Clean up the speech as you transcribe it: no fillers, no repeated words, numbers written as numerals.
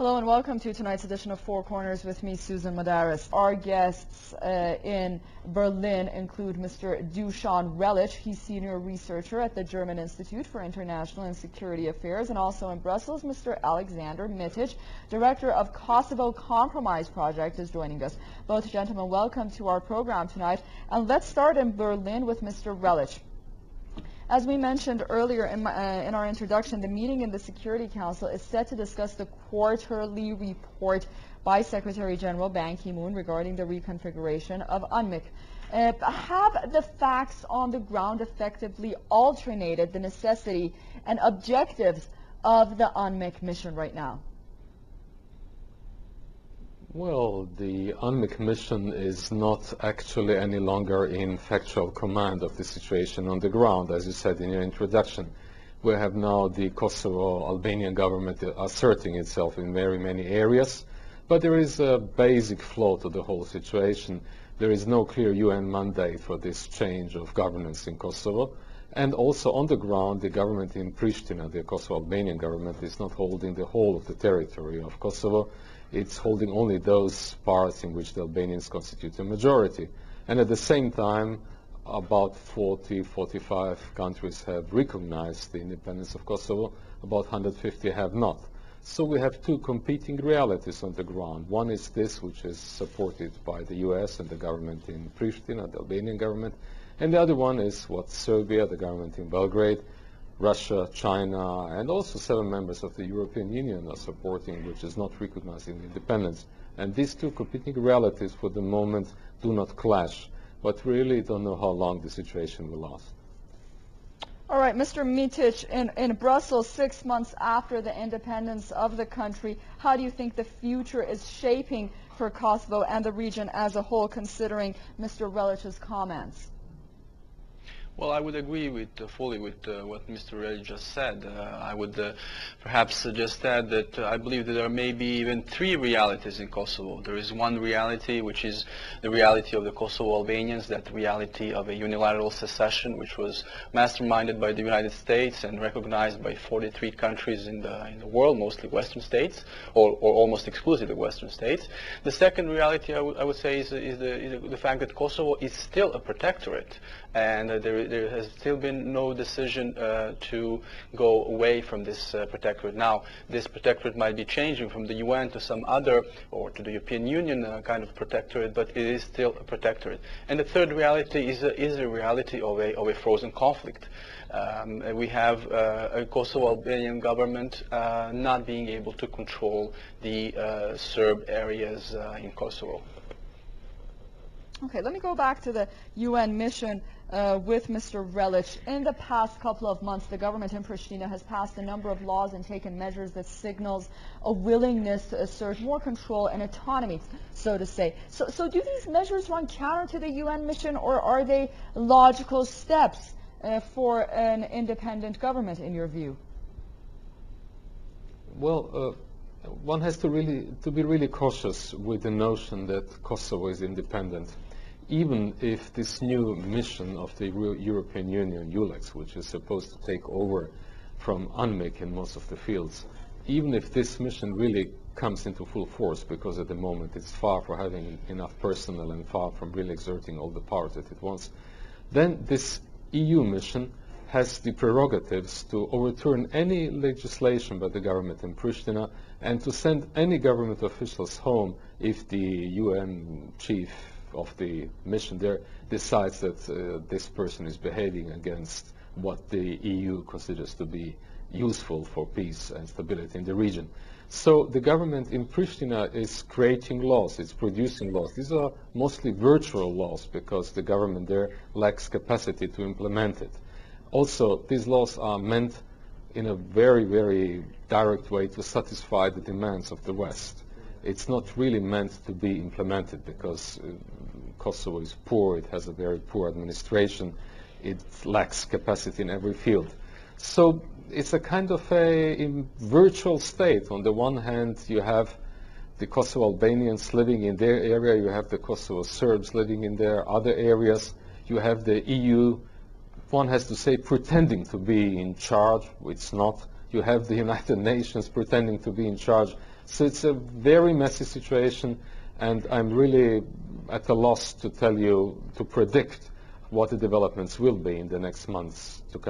Hello and welcome to tonight's edition of Four Corners with me, Susan Madaris. Our guests in Berlin include Mr. Dusan Relic. He's senior researcher at the German Institute for International and Security Affairs, and also in Brussels, Mr. Aleksandar Mitic, director of Kosovo Compromise project, is joining us. Both gentlemen, welcome to our program tonight. And let's start in Berlin with Mr. Relic. As we mentioned earlier in our introduction, the meeting in the Security Council is set to discuss the quarterly report by Secretary General Ban Ki-moon regarding the reconfiguration of UNMIC. Have the facts on the ground effectively alternated the necessity and objectives of the UNMIC mission right now? Well, the UNMIC mission is not actually any longer in factual command of the situation on the ground, as you said in your introduction. We have now the Kosovo Albanian government asserting itself in very many areas, but there is a basic flaw to the whole situation. There is no clear UN mandate for this change of governance in Kosovo, and also on the ground the government in Pristina, the Kosovo Albanian government, is not holding the whole of the territory of Kosovo. It's holding only those parts in which the Albanians constitute a majority. And at the same time, about 45 countries have recognized the independence of Kosovo, about 150 have not. So we have two competing realities on the ground. One is this, which is supported by the US and the government in Pristina, the Albanian government, and the other one is what Serbia, the government in Belgrade, Russia, China, and also 7 members of the European Union are supporting, which is not recognizing independence. And these two competing realities for the moment do not clash, but really don't know how long the situation will last. All right, Mr. Mitic, in Brussels, 6 months after the independence of the country, how do you think the future is shaping for Kosovo and the region as a whole, considering Mr. Relic's comments? Well, I would agree fully with what Mr. Relic just said. I would perhaps suggest that I believe that there may be even 3 realities in Kosovo. There is one reality, which is the reality of the Kosovo Albanians, that reality of a unilateral secession, which was masterminded by the United States and recognized by 43 countries in the world, mostly Western states, or almost exclusively Western states. The second reality, I would say, is the fact that Kosovo is still a protectorate, and there has still been no decision to go away from this protectorate. Now, this protectorate might be changing from the UN to some other, or to the European Union kind of protectorate, but it is still a protectorate. And the third reality is a reality of a frozen conflict. We have a Kosovo Albanian government not being able to control the Serb areas in Kosovo. Okay, let me go back to the UN mission with Mr. Relic. In the past couple of months, the government in Pristina has passed a number of laws and taken measures that signals a willingness to assert more control and autonomy, so to say. So do these measures run counter to the UN mission, or are they logical steps for an independent government, in your view? Well, one has to be really cautious with the notion that Kosovo is independent. Even if this new mission of the European Union, ULEX, which is supposed to take over from UNMIC in most of the fields, even if this mission really comes into full force, because at the moment it's far from having enough personnel and far from really exerting all the power that it wants, then this EU mission has the prerogatives to overturn any legislation by the government in Pristina and to send any government officials home if the UN chief of the mission there decides that this person is behaving against what the EU considers to be useful for peace and stability in the region. So the government in Pristina is creating laws, it's producing laws. These are mostly virtual laws because the government there lacks capacity to implement it. Also, these laws are meant in a very, very direct way to satisfy the demands of the West. It's not really meant to be implemented because Kosovo is poor, it has a very poor administration, it lacks capacity in every field. So it's a kind of a virtual state. On the one hand, you have the Kosovo Albanians living in their area, you have the Kosovo Serbs living in their other areas, you have the EU, one has to say, pretending to be in charge, it's not. You have the United Nations pretending to be in charge. So it's a very messy situation, and I'm really at a loss to tell you, to predict what the developments will be in the next months to come.